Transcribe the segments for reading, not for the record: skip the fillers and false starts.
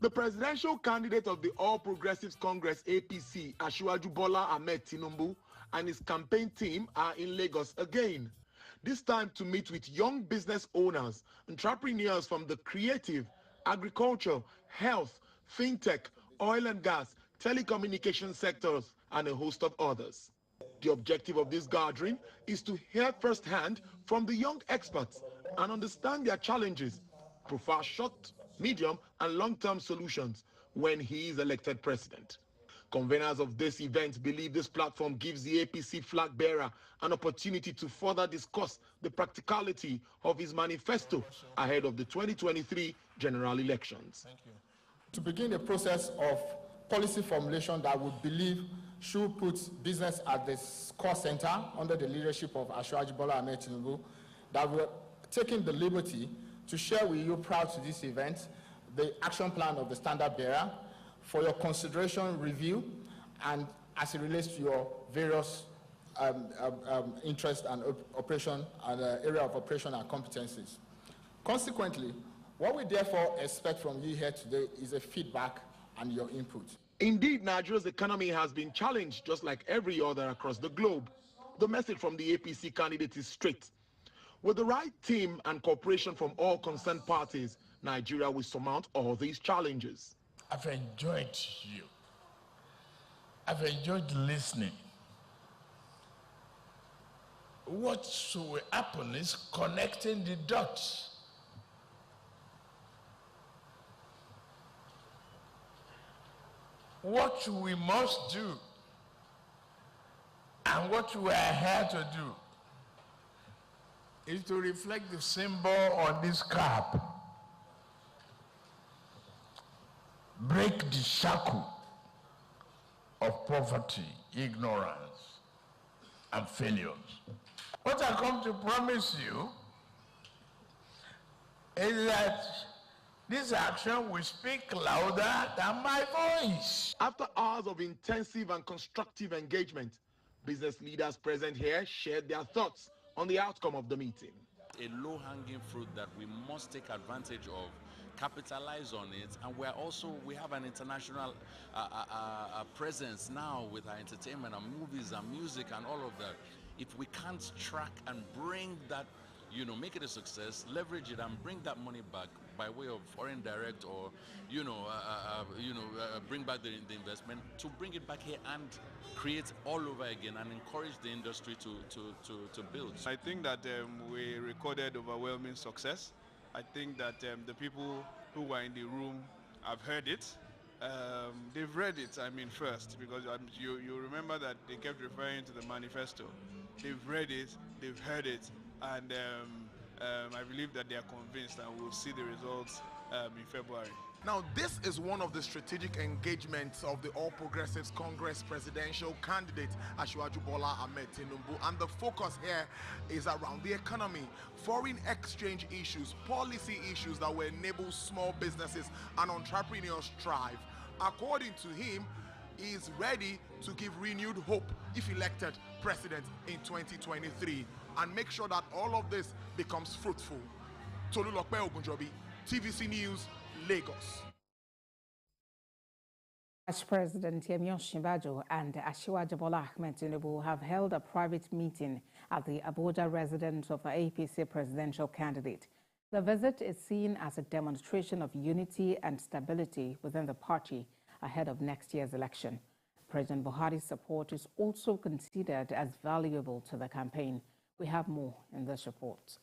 The presidential candidate of the All Progressives Congress APC, Asiwaju Bola Ahmed Tinubu, and his campaign team are in Lagos again. This time to meet with young business owners, entrepreneurs from the creative, agriculture, health, fintech, oil and gas, telecommunication sectors, and a host of others. The objective of this gathering is to hear firsthand from the young experts and understand their challenges, provide short, medium, and long-term solutions when he is elected president. Conveners of this event believe this platform gives the APC flag bearer an opportunity to further discuss the practicality of his manifesto ahead of the 2023 general elections. Thank you. To begin a process of policy formulation that we believe should put business at the core center under the leadership of Asiwaju Bola Ahmed Tinubu, that we're taking the liberty to share with you prior to this event the action plan of the standard bearer for your consideration, review, and as it relates to your various interest and operation and area of operation and competencies. Consequently, what we therefore expect from you here today is a feedback and your input. Indeed, Nigeria's economy has been challenged just like every other across the globe. The message from the APC candidate is straight. With the right team and cooperation from all concerned parties, Nigeria will surmount all these challenges. I've enjoyed you. I've enjoyed listening. What should happen is connecting the dots. What we must do and what we are here to do is to reflect the symbol on this CUPP. Break the shackle of poverty, ignorance, and failures. What I come to promise you is that this action will speak louder than my voice. After hours of intensive and constructive engagement, business leaders present here shared their thoughts on the outcome of the meeting. A low-hanging fruit that we must take advantage of, capitalize on it, and we have an international presence now with our entertainment and movies and music and all of that. If we can't track and bring that, make it a success, leverage it and bring that money back by way of foreign direct or, bring back the investment, to bring it back here and create all over again and encourage the industry to build. I think that we recorded overwhelming success. I think that the people who were in the room have heard it. They've read it, first, because you remember that they kept referring to the manifesto. They've read it, they've heard it, and I believe that they are convinced, and we'll see the results in February. Now, this is one of the strategic engagements of the All Progressives Congress presidential candidate, Asiwaju Bola Ahmed Tinubu, and the focus here is around the economy, foreign exchange issues, policy issues that will enable small businesses and entrepreneurs thrive. According to him, he is ready to give renewed hope if elected president in 2023 and make sure that all of this becomes fruitful. Tolulokpe Ogunjobi, TVC News, Lagos. Vice President Yemi Osinbajo and Asiwaju Bola Ahmed Tinubu have held a private meeting at the Abuja residence of the APC presidential candidate. The visit is seen as a demonstration of unity and stability within the party ahead of next year's election. President Buhari's support is also considered as valuable to the campaign. We have more in this report.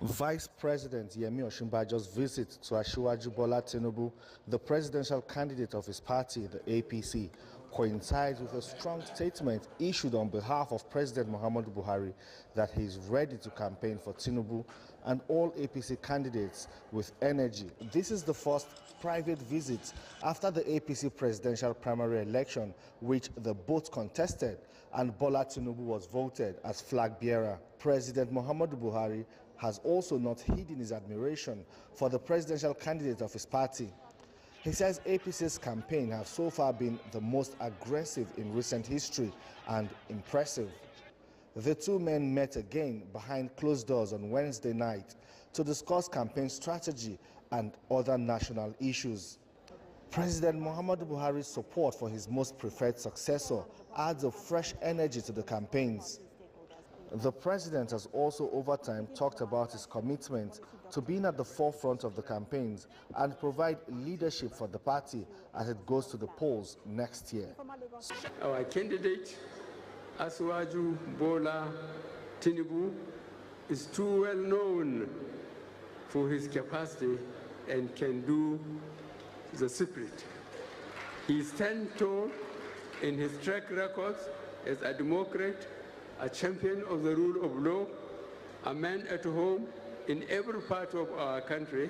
Vice President Yemi Osinbajo's visit to Asiwaju Bola Tinubu, the presidential candidate of his party, the APC, coincides with a strong statement issued on behalf of President Muhammadu Buhari that he is ready to campaign for Tinubu and all APC candidates with energy. This is the first private visit after the APC presidential primary election, which the both contested, and Bola Tinubu was voted as flag bearer. President Muhammadu Buhari has also not hidden his admiration for the presidential candidate of his party. He says APC's campaign has so far been the most aggressive in recent history and impressive. The two men met again behind closed doors on Wednesday night to discuss campaign strategy and other national issues. President Muhammadu Buhari's support for his most preferred successor adds a fresh energy to the campaigns. The president has also over time talked about his commitment to being at the forefront of the campaigns and provide leadership for the party as it goes to the polls next year. Our candidate, Asiwaju Bola Tinubu, is too well known for his capacity and can do the spirit. He stands tall in his track record as a Democrat, a champion of the rule of law, a man at home in every part of our country,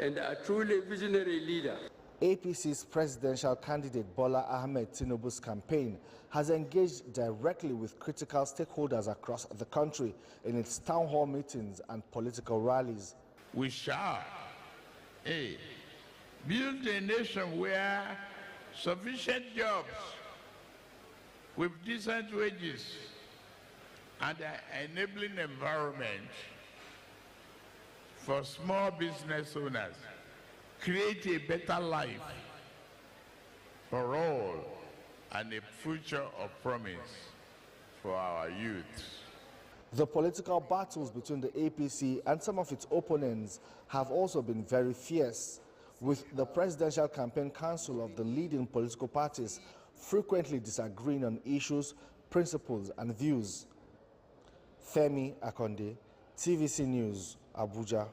and a truly visionary leader. APC's presidential candidate Bola Ahmed Tinubu's campaign has engaged directly with critical stakeholders across the country in its town hall meetings and political rallies. We shall build a nation where sufficient jobs with decent wages and an enabling environment for small business owners create a better life for all and a future of promise for our youth. The political battles between the APC and some of its opponents have also been very fierce, with the Presidential Campaign Council of the leading political parties frequently disagreeing on issues, principles and views. Femi Akonde, TVC News, Abuja.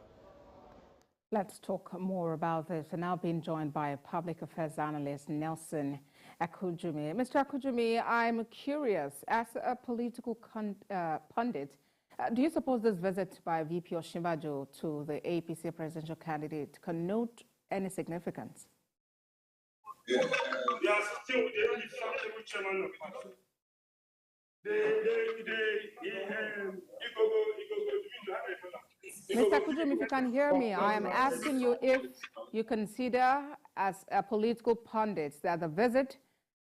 Let's talk more about this. We're now being joined by public affairs analyst Nelson Akujumi. Mr. Akujumi, I'm curious, as a political pundit, do you suppose this visit by VP Osinbajo to the APC presidential candidate connote any significance? Yes, still the only chairman of party. Mr. Akujumi, if you can hear me, I am asking you if you consider as a political pundit that the visit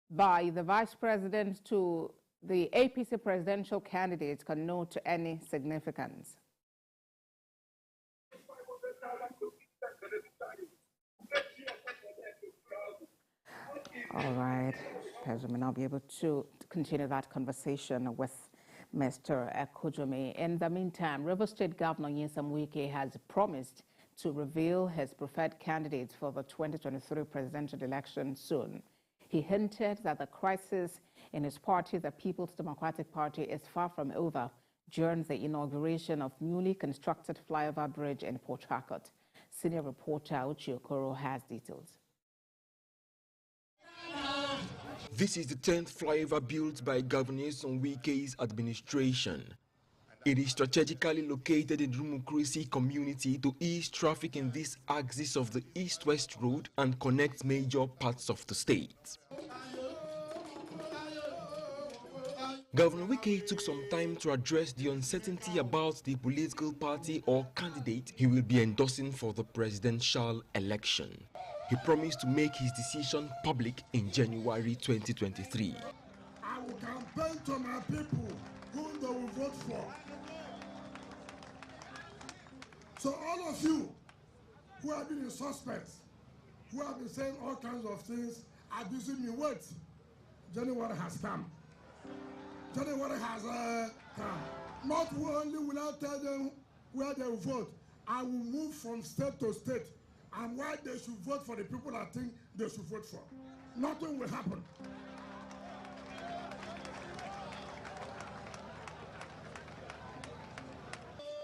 by the vice president to the APC presidential candidate connote any significance. All right, perhaps we may not be able to continue that conversation with Mr. Akujumi. In the meantime, River State Governor Wike has promised to reveal his preferred candidates for the 2023 presidential election soon. He hinted that the crisis in his party, the People's Democratic Party, is far from over during the inauguration of newly constructed flyover bridge in Port Harcourt. Senior reporter Uchi Okoro has details. This is the 10th flyover built by Governor Wike's administration. It is strategically located in Rumukrisi community to ease traffic in this axis of the east-west road and connect major parts of the state. Governor Wike took some time to address the uncertainty about the political party or candidate he will be endorsing for the presidential election. He promised to make his decision public in January 2023. I will campaign to my people whom they will vote for. So all of you who have been in suspense, who have been saying all kinds of things, abusing me, wait. January has come. January has come. Not only will I tell them where they will vote, I will move from state to state and why they should vote for the people I think they should vote for. Nothing will happen.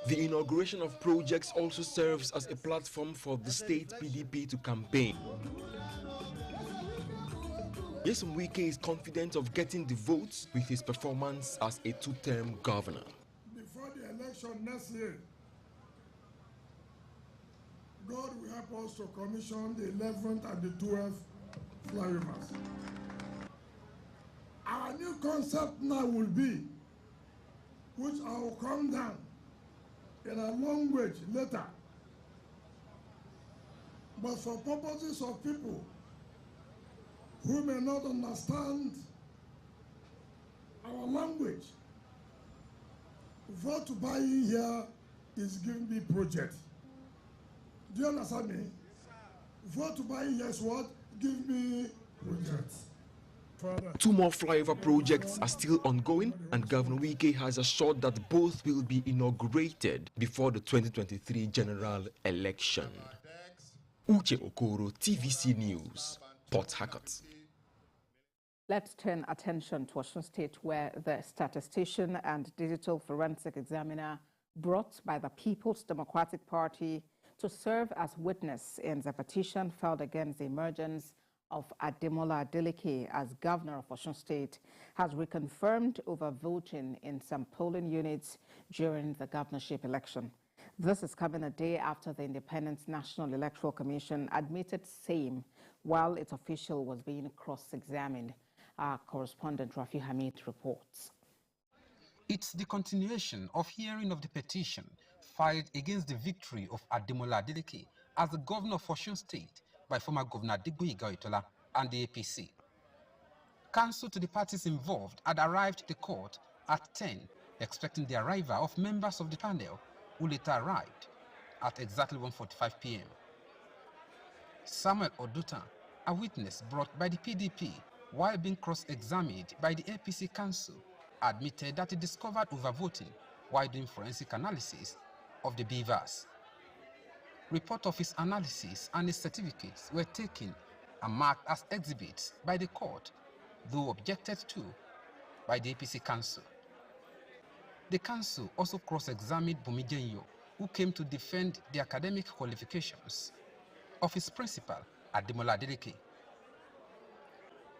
The inauguration of projects also serves as a platform for the state PDP to campaign. Wike is confident of getting the votes with his performance as a two-term governor. Before the election next year, God will help us to commission the 11th and the 12th flyovers. Our new concept now will be, which I will come down in a language later, but for purposes of people who may not understand our language, vote to buy here is giving me project. Do you understand me? Vote to buy yes what? Give me projects. Two more flyover projects are still ongoing, and Governor Wike has assured that both will be inaugurated before the 2023 general election. Uche Okoro, TVC News, Port Harcourt. Let's turn attention to Osun State, where the statistician and digital forensic examiner brought by the People's Democratic Party to serve as witness in the petition filed against the emergence of Ademola Adeleke as governor of Osun State has reconfirmed over voting in some polling units during the governorship election. This is coming a day after the Independent National Electoral Commission admitted same while its official was being cross-examined. Our correspondent Rafi Hamid reports. It's the continuation of hearing of the petition filed against the victory of Ademola Adeleke as the governor of Osun State by former Governor Digboyega Oyetola and the APC. Counsel to the parties involved had arrived at the court at 10, expecting the arrival of members of the panel, who later arrived at exactly 1:45 p.m. Samuel Odutan, a witness brought by the PDP while being cross-examined by the APC counsel, admitted that he discovered overvoting while doing forensic analysis of the beavers. Report of his analysis and his certificates were taken and marked as exhibits by the court, though objected to by the APC counsel. The counsel also cross-examined Bumijenyo, who came to defend the academic qualifications of his principal, Ademola Adeleke.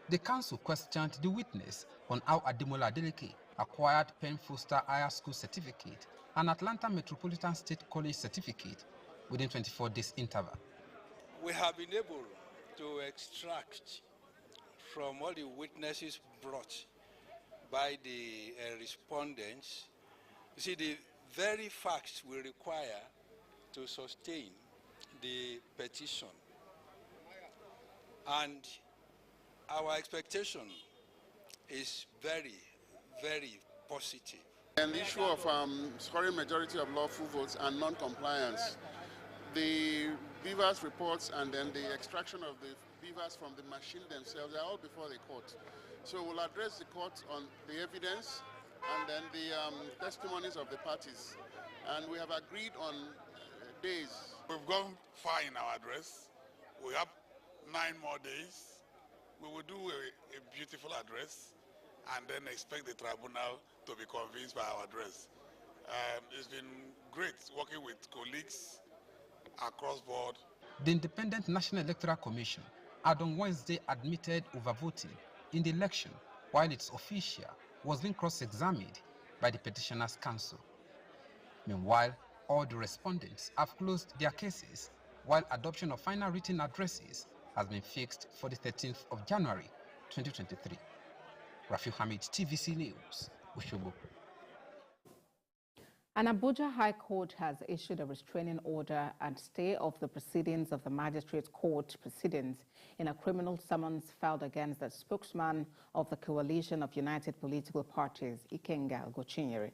The counsel questioned the witness on how Ademola Adeleke acquired Penn Foster Higher School certificate and Atlanta Metropolitan State College certificate within 24 days interval. We have been able to extract from all the witnesses brought by the respondents, you see, the very facts we require to sustain the petition. And our expectation is very, very positive. And the issue of scoring majority of lawful votes and non-compliance, the beavers reports and then the extraction of the beavers from the machine themselves are all before the court. So we'll address the court on the evidence and then the testimonies of the parties. And we have agreed on days. We've gone far in our address. We have 9 more days. We will do a beautiful address and then expect the tribunal to be convinced by our address. It's been great working with colleagues across board. The Independent National Electoral Commission had on Wednesday admitted overvoting in the election while its official was being cross-examined by the petitioner's counsel. Meanwhile, all the respondents have closed their cases while adoption of final written addresses has been fixed for the 13th of January 2023. Rafi Hamid, TVC News, Osogbo. An Abuja High Court has issued a restraining order and stay of the proceedings of the Magistrate Court proceedings in a criminal summons filed against the spokesman of the Coalition of United Political Parties, Ikenga Gochinyere.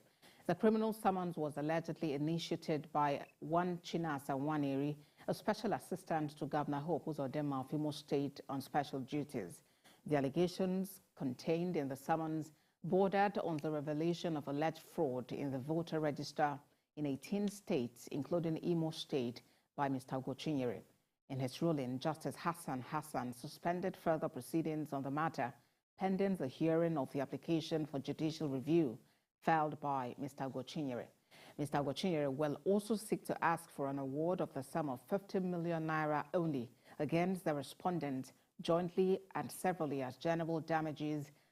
The criminal summons was allegedly initiated by one Chinasa Waneri, a special assistant to Governor Hope Uzodinma of Imo State on special duties. The allegations contained in the summons bordered on the revelation of alleged fraud in the voter register in 18 states, including Imo State, by Mr. Gochinyere. In his ruling, Justice Hassan suspended further proceedings on the matter, pending the hearing of the application for judicial review filed by Mr. Gochinyere. Mr. Gochinyere will also seek to ask for an award of the sum of 50 million naira only against the respondent jointly and severally as general damages